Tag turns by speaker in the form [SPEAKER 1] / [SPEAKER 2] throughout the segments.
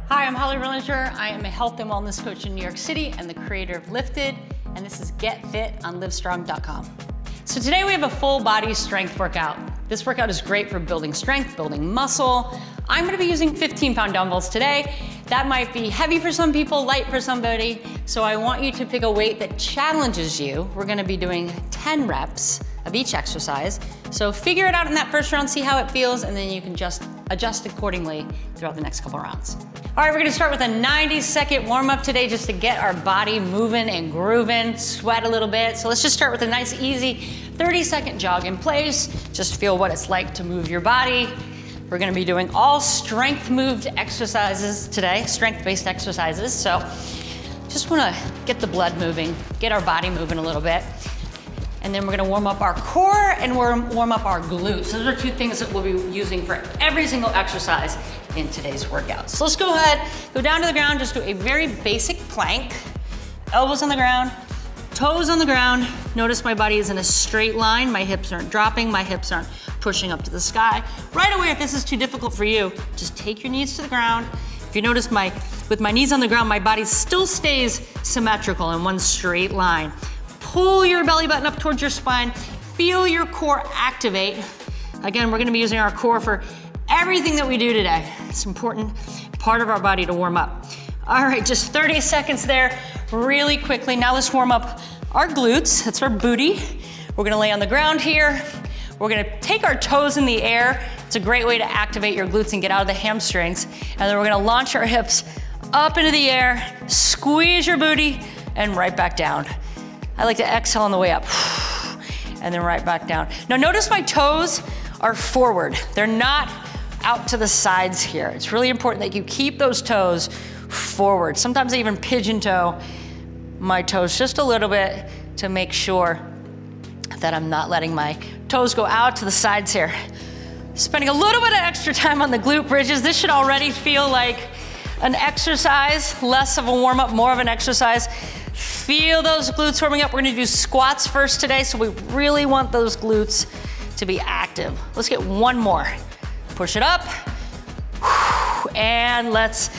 [SPEAKER 1] Hi, I'm Holly Rilinger. I am a health and wellness coach in New York City and the creator of Lifted, and this is Get Fit on livestrong.com. So today we have a full body strength workout. This workout is great for building strength, building muscle. I'm gonna be using 15-pound dumbbells today. That might be heavy for some people, light for somebody. So I want you to pick a weight that challenges you. We're gonna be doing 10 reps of each exercise. So figure it out in that first round, see how it feels, and then you can just adjust accordingly throughout the next couple rounds. All right, we're gonna start with a 90-second warm-up today just to get our body moving and grooving, sweat a little bit. So let's just start with a nice, easy 30-second jog in place. Just feel what it's like to move your body. We're gonna be doing all strength-moved exercises today, strength-based exercises. So just wanna get the blood moving, get our body moving a little bit. And then we're gonna warm up our core and warm up our glutes. Those are two things that we'll be using for every single exercise in today's workout. So let's go ahead, go down to the ground, just do a very basic plank. Elbows on the ground, toes on the ground. Notice my body is in a straight line. My hips aren't dropping, my hips aren't pushing up to the sky. Right away, if this is too difficult for you, just take your knees to the ground. If you notice with my knees on the ground, my body still stays symmetrical in one straight line. Pull your belly button up towards your spine. Feel your core activate. Again, we're gonna be using our core for everything that we do today. It's an important part of our body to warm up. All right, just 30 seconds there, really quickly. Now let's warm up our glutes. That's our booty. We're gonna lay on the ground here. We're gonna take our toes in the air. It's a great way to activate your glutes and get out of the hamstrings. And then we're gonna launch our hips up into the air, squeeze your booty, and right back down. I like to exhale on the way up, and then right back down. Now notice my toes are forward. They're not out to the sides here. It's really important that you keep those toes forward. Sometimes I even pigeon toe my toes just a little bit to make sure that I'm not letting my toes go out to the sides here. Spending a little bit of extra time on the glute bridges. This should already feel like an exercise, less of a warm up, more of an exercise. Feel those glutes warming up. We're gonna do squats first today, so we really want those glutes to be active. Let's get one more. Push it up, and let's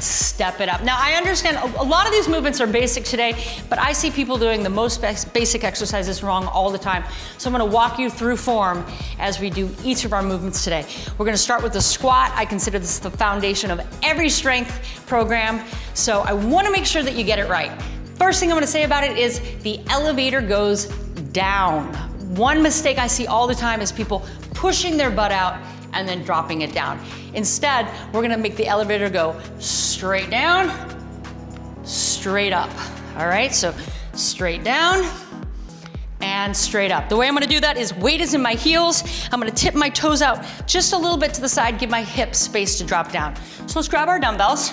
[SPEAKER 1] step it up. Now, I understand a lot of these movements are basic today, but I see people doing the most basic exercises wrong all the time. So I'm gonna walk you through form as we do each of our movements today. We're gonna start with the squat. I consider this the foundation of every strength program, so I wanna make sure that you get it right. First thing I'm gonna say about it is the elevator goes down. One mistake I see all the time is people pushing their butt out and then dropping it down. Instead, we're gonna make the elevator go straight down, straight up. All right, so straight down and straight up. The way I'm gonna do that is weight is in my heels. I'm gonna tip my toes out just a little bit to the side, give my hips space to drop down. So let's grab our dumbbells.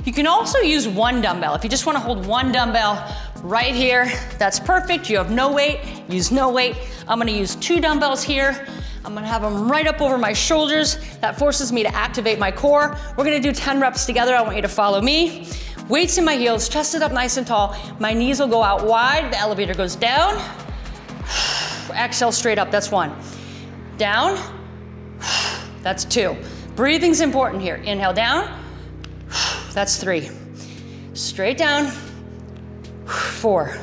[SPEAKER 1] You can also use one dumbbell. If you just wanna hold one dumbbell right here, that's perfect. You have no weight, use no weight. I'm gonna use two dumbbells here. I'm gonna have them right up over my shoulders. That forces me to activate my core. We're gonna do 10 reps together. I want you to follow me. Weights in my heels, chested up nice and tall. My knees will go out wide. The elevator goes down. Exhale straight up, that's one. Down, that's two. Breathing's important here. Inhale down. That's three. Straight down, four.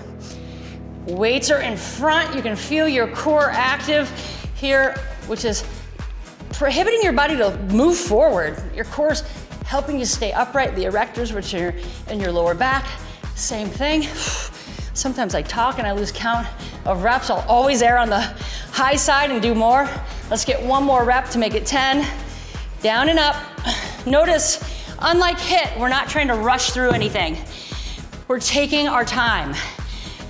[SPEAKER 1] Weights are in front. You can feel your core active here, which is prohibiting your body to move forward. Your core's helping you stay upright. The erectors, which are in your lower back, same thing. Sometimes I talk and I lose count of reps. I'll always err on the high side and do more. Let's get one more rep to make it 10. Down and up. Notice, unlike HIIT, we're not trying to rush through anything. We're taking our time,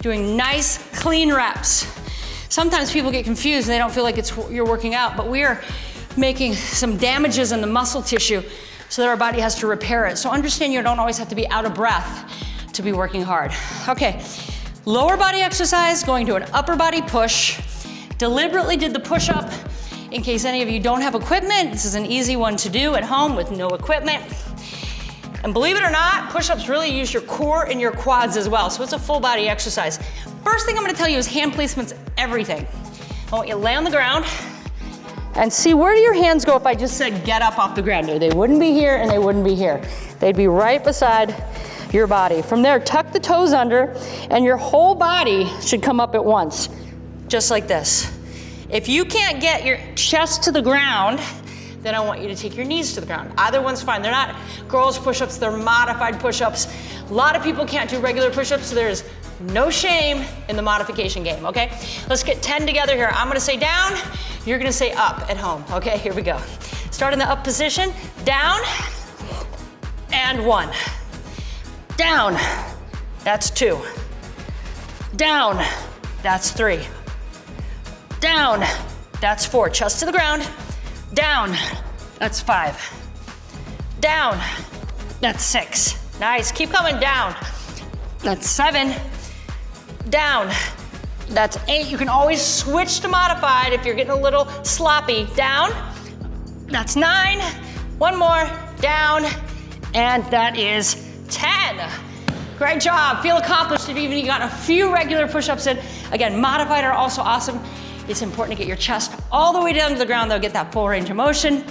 [SPEAKER 1] doing nice, clean reps. Sometimes people get confused and they don't feel like you're working out, but we are making some damages in the muscle tissue so that our body has to repair it. So understand you don't always have to be out of breath to be working hard. Okay, lower body exercise, going to an upper body push. Deliberately did the push-up. In case any of you don't have equipment, this is an easy one to do at home with no equipment. And believe it or not, push-ups really use your core and your quads as well, so it's a full body exercise. First thing I'm gonna tell you is hand placement's everything. I want you to lay on the ground and see, where do your hands go if I just said get up off the ground? They wouldn't be here and they wouldn't be here. They'd be right beside your body. From there, tuck the toes under, and your whole body should come up at once, just like this. If you can't get your chest to the ground, then I want you to take your knees to the ground. Either one's fine. They're not girls' push-ups, they're modified push-ups. A lot of people can't do regular push-ups, so there's no shame in the modification game, okay? Let's get 10 together here. I'm gonna say down, you're gonna say up at home, okay? Here we go. Start in the up position, down, and 1. Down, that's 2. Down, that's 3. Down, that's 4. Chest to the ground. Down, that's 5. Down, that's 6. Nice, keep coming down. That's 7. Down, that's 8. You can always switch to modified if you're getting a little sloppy. Down, that's 9. One more, down, and that is 10. Great job, feel accomplished if even you got a few regular push-ups in. Again, modified are also awesome. It's important to get your chest all the way down to the ground though, get that full range of motion.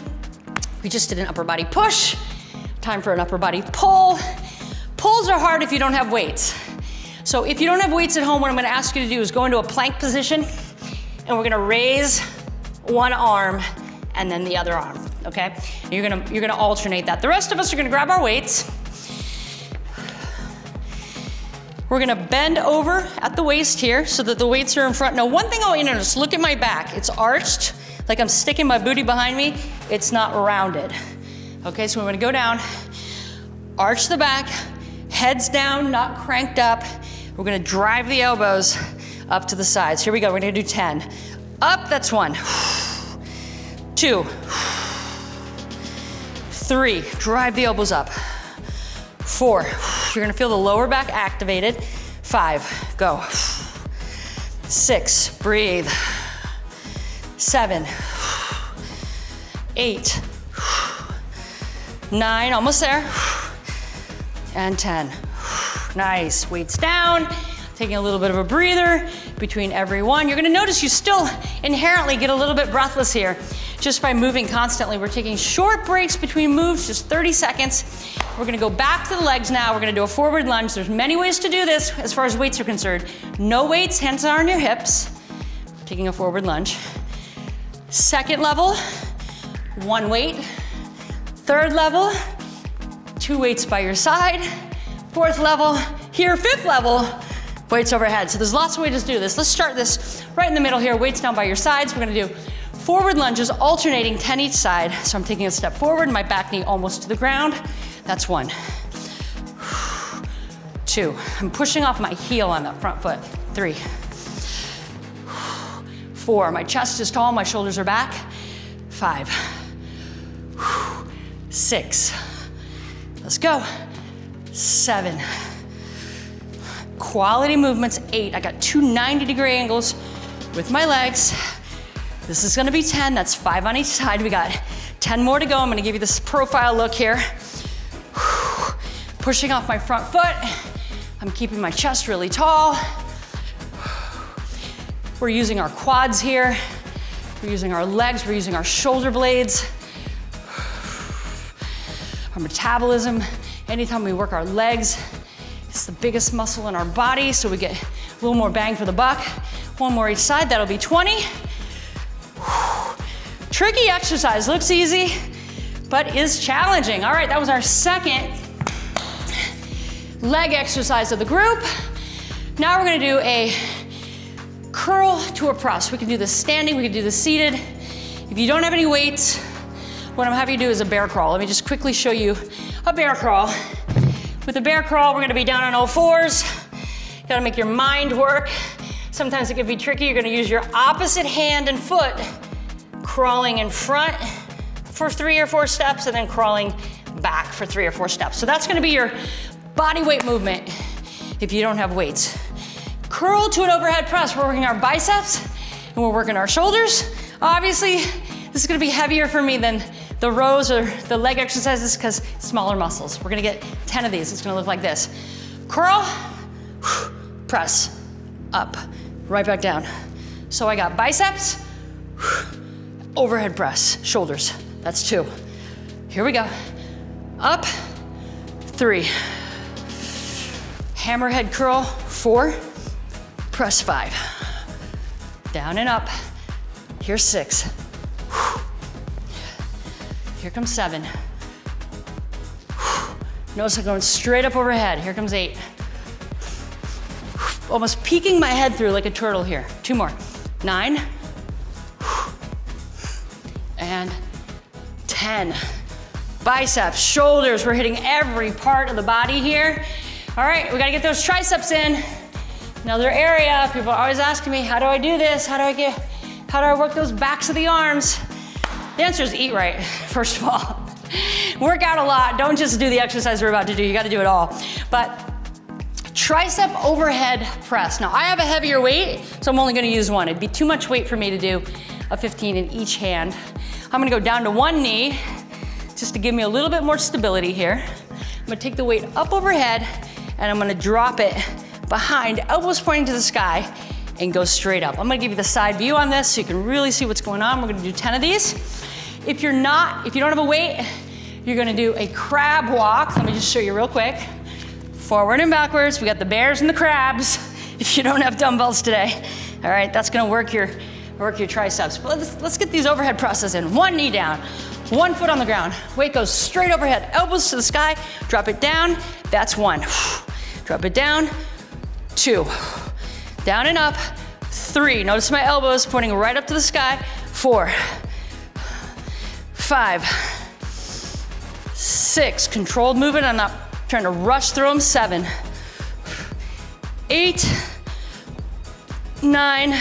[SPEAKER 1] We just did an upper body push. Time for an upper body pull. Pulls are hard if you don't have weights. So if you don't have weights at home, what I'm gonna ask you to do is go into a plank position, and we're gonna raise one arm and then the other arm, okay? You're gonna alternate that. The rest of us are gonna grab our weights. We're gonna bend over at the waist here so that the weights are in front. Now, one thing I want you to notice, look at my back. It's arched, like I'm sticking my booty behind me. It's not rounded. Okay, so we're gonna go down, arch the back, heads down, not cranked up. We're gonna drive the elbows up to the sides. Here we go, we're gonna do 10. Up, that's 1. 2. 3, drive the elbows up. 4, you're gonna feel the lower back activated. 5, go. 6, breathe. 7, 8, 9, almost there. And 10. Nice, weights down. Taking a little bit of a breather between every one. You're gonna notice you still inherently get a little bit breathless here just by moving constantly. We're taking short breaks between moves, just 30 seconds. We're gonna go back to the legs now. We're gonna do a forward lunge. There's many ways to do this as far as weights are concerned. No weights, hands are on your hips. Taking a forward lunge. Second level, 1 weight. Third level, 2 weights by your side. Fourth level, here, 5th level, weights overhead. So there's lots of ways to do this. Let's start this right in the middle here, weights down by your sides. We're gonna do forward lunges, alternating 10 each side. So I'm taking a step forward, my back knee almost to the ground. That's 1. 2, I'm pushing off my heel on that front foot. 3. 4, my chest is tall, my shoulders are back. 5. 6, let's go. 7, quality movements. 8, I got 2 90-degree angles with my legs. This is gonna be 10, that's 5 on each side. We got 10 more to go. I'm gonna give you this profile look here. Pushing off my front foot. I'm keeping my chest really tall. We're using our quads here. We're using our legs, we're using our shoulder blades. Our metabolism, anytime we work our legs, it's the biggest muscle in our body, so we get a little more bang for the buck. 1 more each side, that'll be 20. Tricky exercise, looks easy, but is challenging. All right, that was our second leg exercise of the group. Now we're gonna do a curl to a press. We can do this standing, we can do this seated. If you don't have any weights, what I'm having you do is a bear crawl. Let me just quickly show you a bear crawl. With a bear crawl, we're gonna be down on all fours. You gotta make your mind work. Sometimes it can be tricky. You're gonna use your opposite hand and foot, crawling in front for 3 or 4 steps, and then crawling back for 3 or 4 steps. So that's gonna be your body weight movement if you don't have weights. Curl to an overhead press. We're working our biceps and we're working our shoulders. Obviously, this is gonna be heavier for me than the rows or the leg exercises because smaller muscles. We're gonna get 10 of these. It's gonna look like this. Curl, press, up, right back down. So I got biceps, overhead press, shoulders. That's 2. Here we go. Up, 3. Hammerhead curl, 4. Press 5. Down and up. Here's 6. Here comes 7. Notice I'm going straight up overhead. Here comes 8. Almost peeking my head through like a turtle here. 2 more. 9. And 10. Biceps, shoulders, we're hitting every part of the body here. All right, we gotta get those triceps in. Another area, people are always asking me, how do I do this? How do I work those backs of the arms? The answer is eat right, first of all. Work out a lot, don't just do the exercise we're about to do, you gotta do it all. But tricep overhead press. Now I have a heavier weight, so I'm only gonna use one. It'd be too much weight for me to do a 15 in each hand. I'm gonna go down to one knee, just to give me a little bit more stability here. I'm gonna take the weight up overhead, and I'm gonna drop it behind, elbows pointing to the sky, and go straight up. I'm gonna give you the side view on this so you can really see what's going on. We're gonna do 10 of these. If you don't have a weight, you're gonna do a crab walk. Let me just show you real quick. Forward and backwards. We got the bears and the crabs if you don't have dumbbells today. All right, that's gonna work your triceps. But let's get these overhead presses in. One knee down, one foot on the ground. Weight goes straight overhead, elbows to the sky, drop it down. That's 1. Drop it down. 2. Down and up. 3. Notice my elbows pointing right up to the sky. 4. 5. 6. Controlled movement. I'm not trying to rush through them. 7. 8. 9.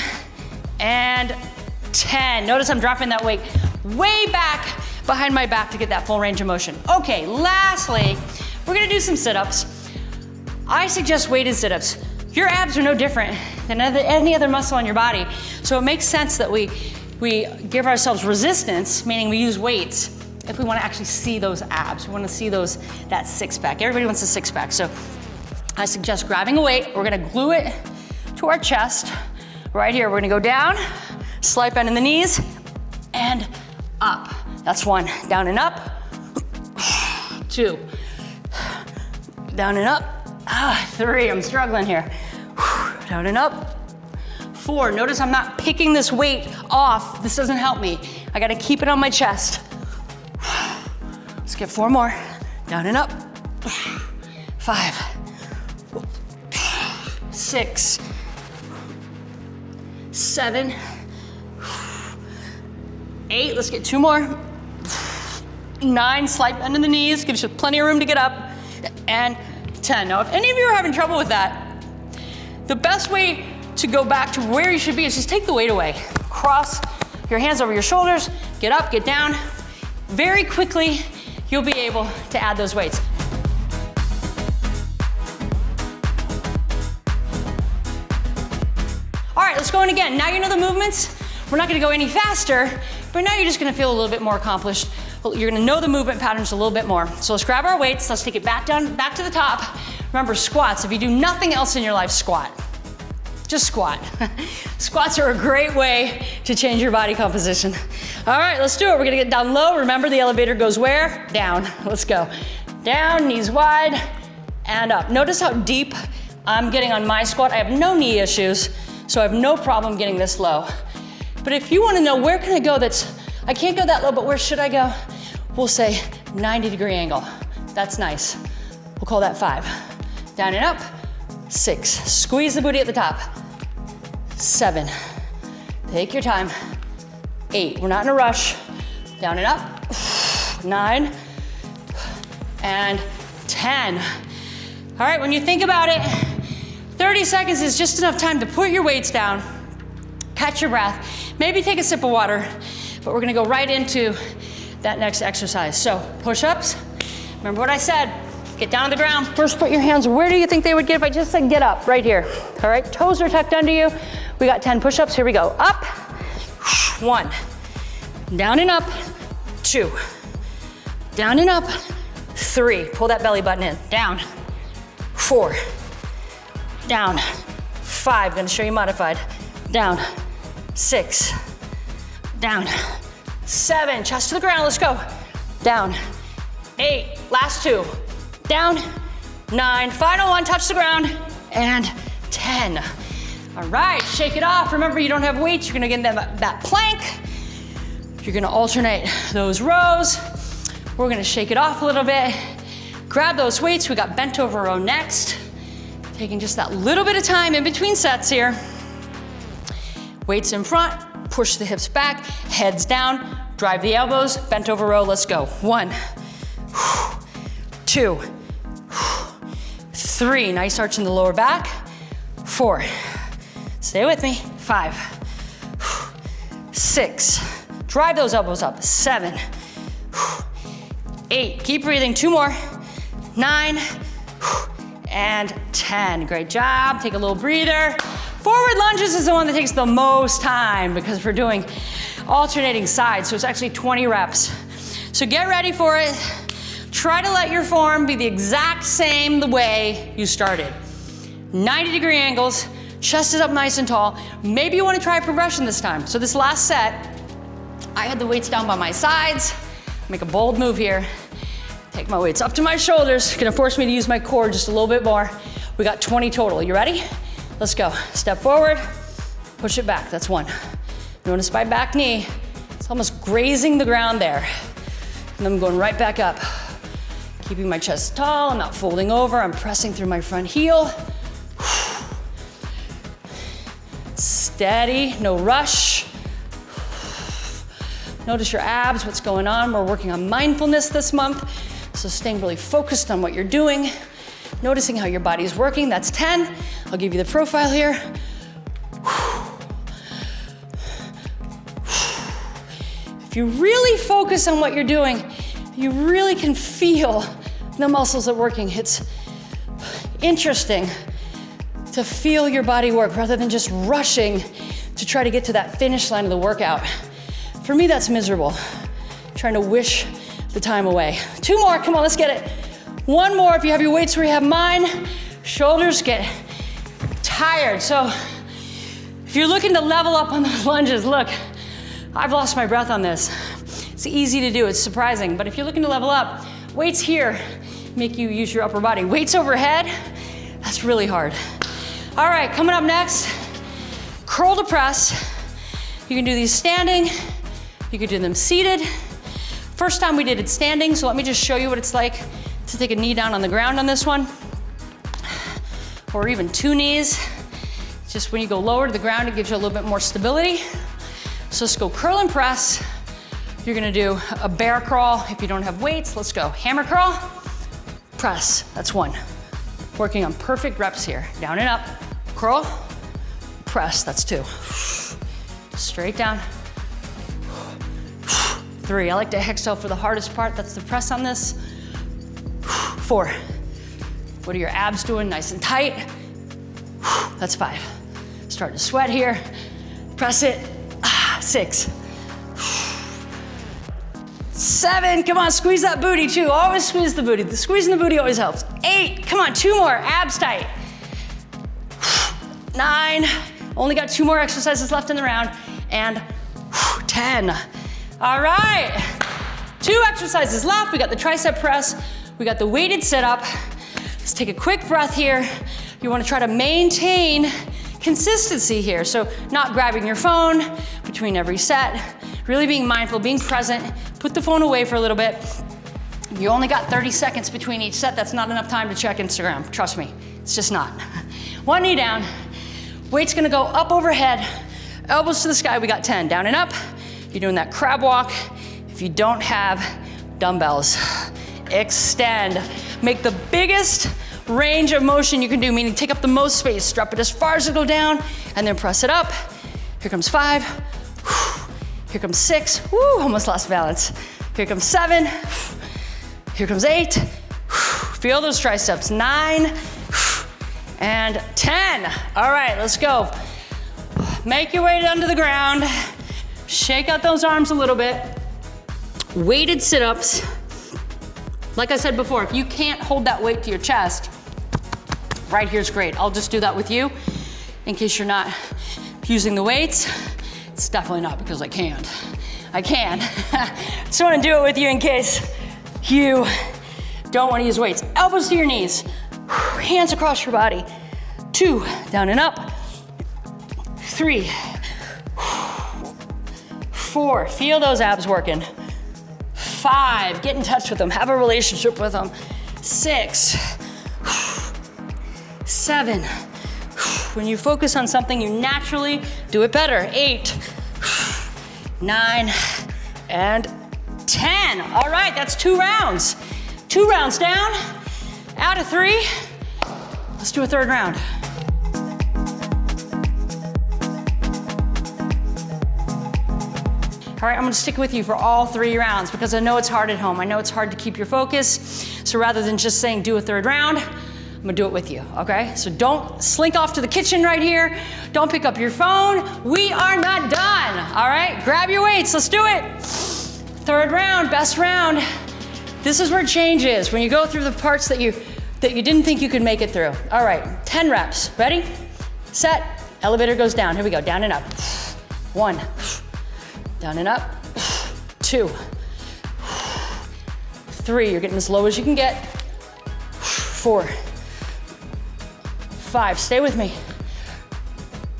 [SPEAKER 1] And 10. Notice I'm dropping that weight way back behind my back to get that full range of motion. Okay, lastly, we're gonna do some sit-ups. I suggest weighted sit-ups. Your abs are no different than any other muscle on your body. So it makes sense that we give ourselves resistance, meaning we use weights, if we wanna actually see those abs. We wanna see that six-pack. Everybody wants a six-pack. So I suggest grabbing a weight. We're gonna glue it to our chest. Right here, we're gonna go down, slight bend in the knees, and up. That's 1. Down and up. 2. Down and up. 3, I'm struggling here. Down and up. 4, notice I'm not picking this weight off. This doesn't help me. I gotta keep it on my chest. Let's get 4 more. Down and up. 5. 6. 7. 8, let's get 2 more. 9, slight bend in the knees, gives you plenty of room to get up. And 10. Now, if any of you are having trouble with that, the best way to go back to where you should be is just take the weight away. Cross your hands over your shoulders, get up, get down. Very quickly, you'll be able to add those weights. All right, let's go in again. Now you know the movements. We're not gonna go any faster, but now you're just gonna feel a little bit more accomplished. You're gonna know the movement patterns a little bit more. So let's grab our weights. Let's take it back down, back to the top. Remember, squats. If you do nothing else in your life, squat. Just squat. Squats are a great way to change your body composition. All right, let's do it. We're gonna get down low. Remember, the elevator goes where? Down. Let's go. Down, knees wide, and up. Notice how deep I'm getting on my squat. I have no knee issues, so I have no problem getting this low. But if you wanna know where can I go I can't go that low, but where should I go? We'll say 90-degree angle. That's nice. We'll call that 5. Down and up. 6. Squeeze the booty at the top. 7. Take your time. 8. We're not in a rush. Down and up. 9. And 10. All right, when you think about it, 30 seconds is just enough time to put your weights down, catch your breath, maybe take a sip of water, but we're gonna go right into that next exercise. So push-ups, remember what I said, get down on the ground. First put your hands, where do you think they would get if I just said get up? Right here, all right? Toes are tucked under you. We got 10 push-ups, here we go. Up, 1, down and up, 2, down and up, 3, pull that belly button in, down, 4, down, 5, gonna show you modified, down, 6, down, 7, chest to the ground, let's go, down, 8, last 2, down, 9, final one, touch the ground, and 10. All right, shake it off. Remember, you don't have weights. You're gonna get that plank. You're gonna alternate those rows. We're gonna shake it off a little bit. Grab those weights. We got bent over row next. Taking just that little bit of time in between sets here. Weights in front, push the hips back, heads down, drive the elbows, bent over row, let's go. 1, 2, 3, nice arch in the lower back. 4, stay with me, 5, 6, drive those elbows up, 7, 8, keep breathing, 2 more, 9, and 10. Great job, take a little breather. Forward lunges is the one that takes the most time because we're doing alternating sides, so it's actually 20 reps. So get ready for it. Try to let your form be the exact same the way you started. 90-degree angles, chest is up nice and tall. Maybe you want to try a progression this time. So this last set, I had the weights down by my sides. Make a bold move here. Take my weights up to my shoulders. Gonna force me to use my core just a little bit more. We got 20 total. You ready? Let's go. Step forward, push it back. That's 1. Notice my back knee. It's almost grazing the ground there. And I'm going right back up. Keeping my chest tall. I'm not folding over. I'm pressing through my front heel. Steady, no rush. Notice your abs, what's going on. We're working on mindfulness this month. So staying really focused on what you're doing. Noticing how your body is working, that's 10. I'll give you the profile here. If you really focus on what you're doing, you really can feel the muscles are working. It's interesting to feel your body work rather than just rushing to try to get to that finish line of the workout. For me, that's miserable. Trying to wish the time away. 2 more, come on, let's get it. 1 more, if you have your weights where you have mine, shoulders get tired. So if you're looking to level up on those lunges, look, I've lost my breath on this. It's easy to do, it's surprising, but if you're looking to level up, weights here make you use your upper body. Weights overhead, that's really hard. All right, coming up next, curl to press. You can do these standing, you can do them seated. First time we did it standing, so let me just show you what it's like to take a knee down on the ground on this one, or even 2 knees. Just when you go lower to the ground, it gives you a little bit more stability. So let's go curl and press. You're gonna do a bear crawl. If you don't have weights, let's go. Hammer crawl, press, that's 1. Working on perfect reps here. Down and up, curl, press, that's 2. Straight down. 3, I like to exhale for the hardest part. That's the press on this. 4, what are your abs doing? Nice and tight. That's 5. Starting to sweat here. Press it. 6. 7, come on, squeeze that booty too. Always squeeze the booty. The squeezing the booty always helps. 8, come on, 2 more, abs tight. 9, only got 2 more exercises left in the round. And 10. All right, 2 exercises left. We got the tricep press. We got the weighted sit-up. Let's take a quick breath here. You wanna try to maintain consistency here. So not grabbing your phone between every set, really being mindful, being present. Put the phone away for a little bit. You only got 30 seconds between each set. That's not enough time to check Instagram. Trust me, it's just not. 1 knee down. Weight's gonna go up overhead, elbows to the sky. We got 10, down and up. You're doing that crab walk. If you don't have dumbbells, extend. Make the biggest range of motion you can do, meaning take up the most space. Drop it as far as it'll go down, and then press it up. Here comes 5. Here comes 6. Woo, almost lost balance. Here comes 7. Here comes 8. Feel those triceps. 9 and 10. All right, let's go. Make your way down to the ground. Shake out those arms a little bit. Weighted sit-ups. Like I said before, if you can't hold that weight to your chest, right here's great. I'll just do that with you in case you're not using the weights. It's definitely not because I can't. I can. Just want to do it with you in case you Don't want to use weights. Elbows to your knees. Hands across your body. 2, down and up. 3, 4, feel those abs working. 5, get in touch with them, have a relationship with them. 6, 7, when you focus on something, you naturally do it better. 8, 9, and 10. All right, that's 2 rounds. 2 rounds down, out of 3. Let's do a 3rd round. All right, I'm gonna stick with you for all 3 rounds because I know it's hard at home. I know it's hard to keep your focus. So rather than just saying do a 3rd round, I'm gonna do it with you, okay? So don't slink off to the kitchen right here. Don't pick up your phone. We are not done, all right? Grab your weights, let's do it. 3rd round, best round. This is where change is, when you go through the parts that you didn't think you could make it through. All right, 10 reps, ready? Set, elevator goes down. Here we go, down and up. 1. Down and up. 2. 3, you're getting as low as you can get. 4. 5, stay with me.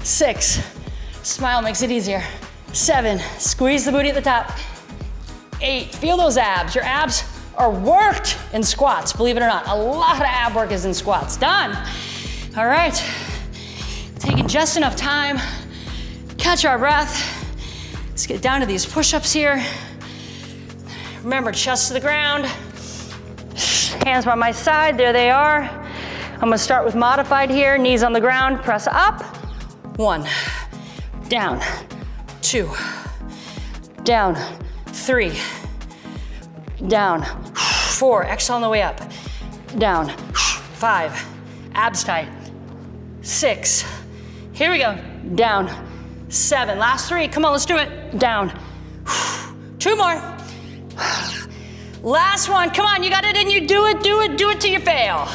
[SPEAKER 1] 6, smile makes it easier. 7, squeeze the booty at the top. 8, feel those abs. Your abs are worked in squats, believe it or not. A lot of ab work is in squats. Done. All right, taking just enough time. Catch our breath. Let's get down to these push-ups here. Remember, chest to the ground. Hands by my side, there they are. I'm gonna start with modified here. Knees on the ground, press up. 1, down, 2, down, 3, down, 4, exhale on the way up, down, 5, abs tight, 6, here we go, down, 7, last 3, come on, let's do it, down, 2 more, last one, come on, you got it in you, do it till you fail.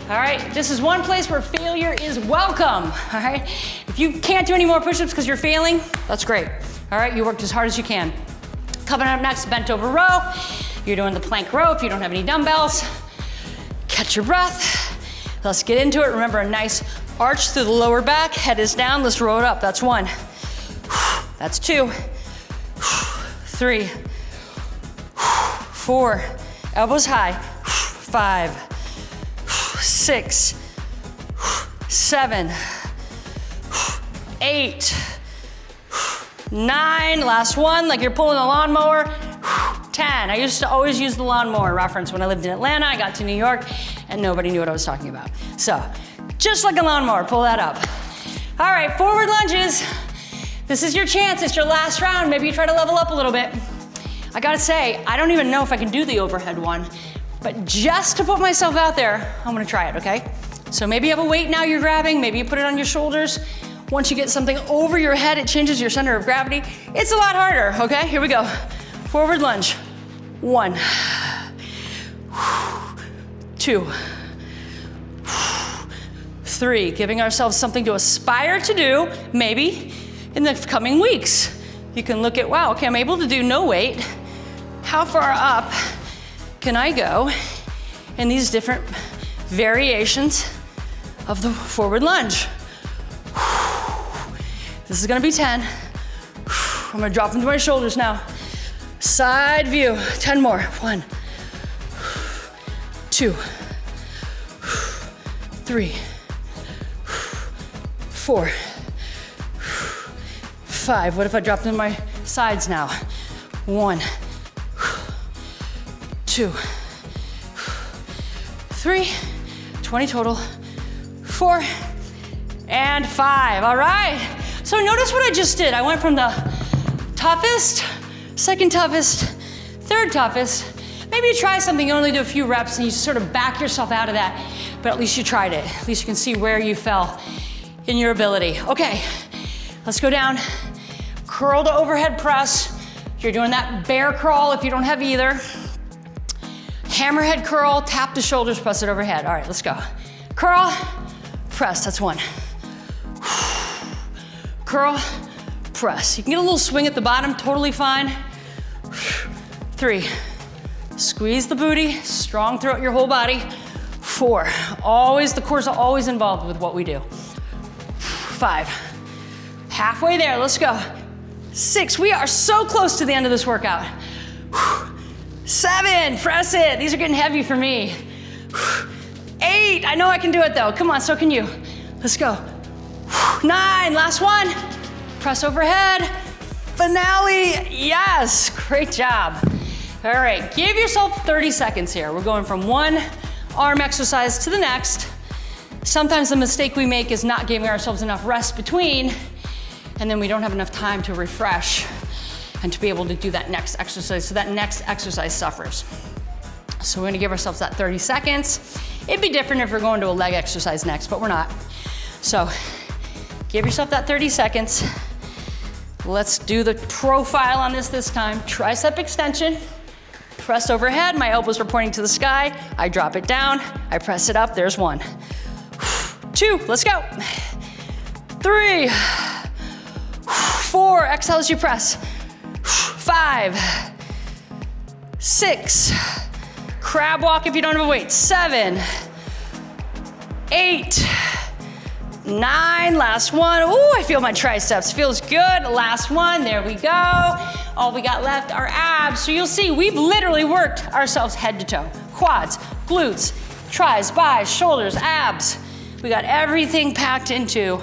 [SPEAKER 1] All right, this is one place where failure is welcome, all right? If you can't do any more push-ups because you're failing, that's great. All right, you worked as hard as you can. Coming up next, bent over row. You're doing the plank row if you don't have any dumbbells. Catch your breath. Let's get into it. Remember, a nice arch through the lower back. Head is down, let's row it up. That's 1. That's 2. 3. 4. Elbows high. 5. 6, 7, 8, 9, last one, like you're pulling a lawnmower, 10. I used to always use the lawnmower reference when I lived in Atlanta. I got to New York and nobody knew what I was talking about. So, just like a lawnmower, pull that up. All right, forward lunges. This is your chance, it's your last round. Maybe you try to level up a little bit. I gotta say, I don't even know if I can do the overhead one. But just to put myself out there, I'm gonna try it, okay? So maybe you have a weight now you're grabbing, maybe you put it on your shoulders. Once you get something over your head, it changes your center of gravity. It's a lot harder, okay? Here we go. Forward lunge. 1, 2, 3. Giving ourselves something to aspire to do, maybe in the coming weeks. You can look at, wow, okay, I'm able to do no weight. How far up can I go in these different variations of the forward lunge? This is gonna be 10. I'm gonna drop into my shoulders now. Side view, 10 more. 1, 2, 3, 4, 5. What if I dropped into my sides now? 1, 2, 3, 20 total, 4, and 5. All right. So notice what I just did. I went from the toughest, second toughest, third toughest. Maybe you try something, you only do a few reps and you sort of back yourself out of that, but at least you tried it. At least you can see where you fell in your ability. Okay, let's go down. Curl to overhead press. You're doing that bear crawl if you don't have either. Hammerhead curl, tap the shoulders, press it overhead. All right, let's go. Curl, press, that's 1. Curl, press. You can get a little swing at the bottom, totally fine. 3, Squeeze the booty, strong throughout your whole body. 4, always, the core is always involved with what we do. 5, halfway there, let's go. 6, we are so close to the end of this workout. 7, press it, these are getting heavy for me. 8, I know I can do it though, come on, so can you. Let's go. 9, last one. Press overhead, finale, yes, great job. All right, give yourself 30 seconds here. We're going from one arm exercise to the next. Sometimes the mistake we make is not giving ourselves enough rest between, and then we don't have enough time to refresh and to be able to do that next exercise, so that next exercise suffers. So we're gonna give ourselves that 30 seconds. It'd be different if we're going to a leg exercise next, but we're not. So give yourself that 30 seconds. Let's do the profile on this time. Tricep extension. Press overhead, my elbows are pointing to the sky. I drop it down, I press it up, there's 1. 2, let's go. 3, 4, exhale as you press. 5, 6, crab walk if you don't have a weight. 7, 8, 9, last one. Ooh, I feel my triceps, feels good. Last one, there we go. All we got left are abs. So you'll see we've literally worked ourselves head to toe. Quads, glutes, tris, bis, shoulders, abs. We got everything packed into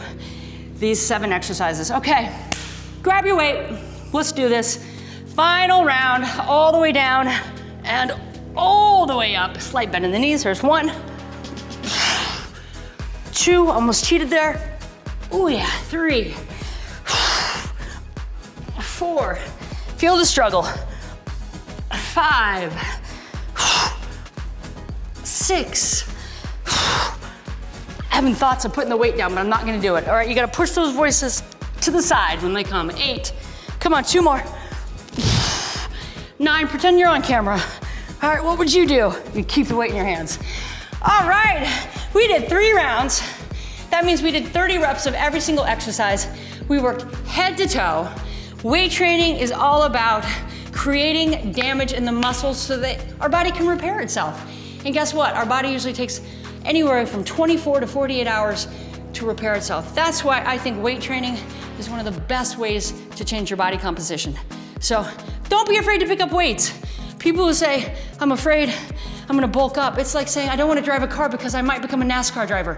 [SPEAKER 1] these 7 exercises. Okay, grab your weight. Let's do this. Final round, all the way down and all the way up. Slight bend in the knees, there's 1. 2, almost cheated there. Oh yeah, 3, 4, feel the struggle. 5, 6, having thoughts of putting the weight down, but I'm not gonna do it. All right, you gotta push those voices to the side when they come. 8, come on, 2 more. 9, pretend you're on camera. All right, what would you do? You keep the weight in your hands. All right, we did 3 rounds. That means we did 30 reps of every single exercise. We worked head to toe. Weight training is all about creating damage in the muscles so that our body can repair itself. And guess what? Our body usually takes anywhere from 24 to 48 hours to repair itself. That's why I think weight training is one of the best ways to change your body composition. So don't be afraid to pick up weights. People who say, I'm afraid I'm gonna bulk up. It's like saying, I don't wanna drive a car because I might become a NASCAR driver.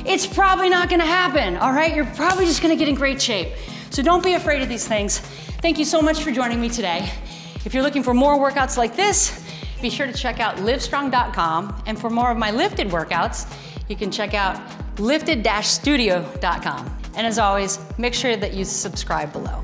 [SPEAKER 1] It's probably not gonna happen, all right? You're probably just gonna get in great shape. So don't be afraid of these things. Thank you so much for joining me today. If you're looking for more workouts like this, be sure to check out livestrong.com. And for more of my lifted workouts, you can check out lifted-studio.com. And as always, make sure that you subscribe below.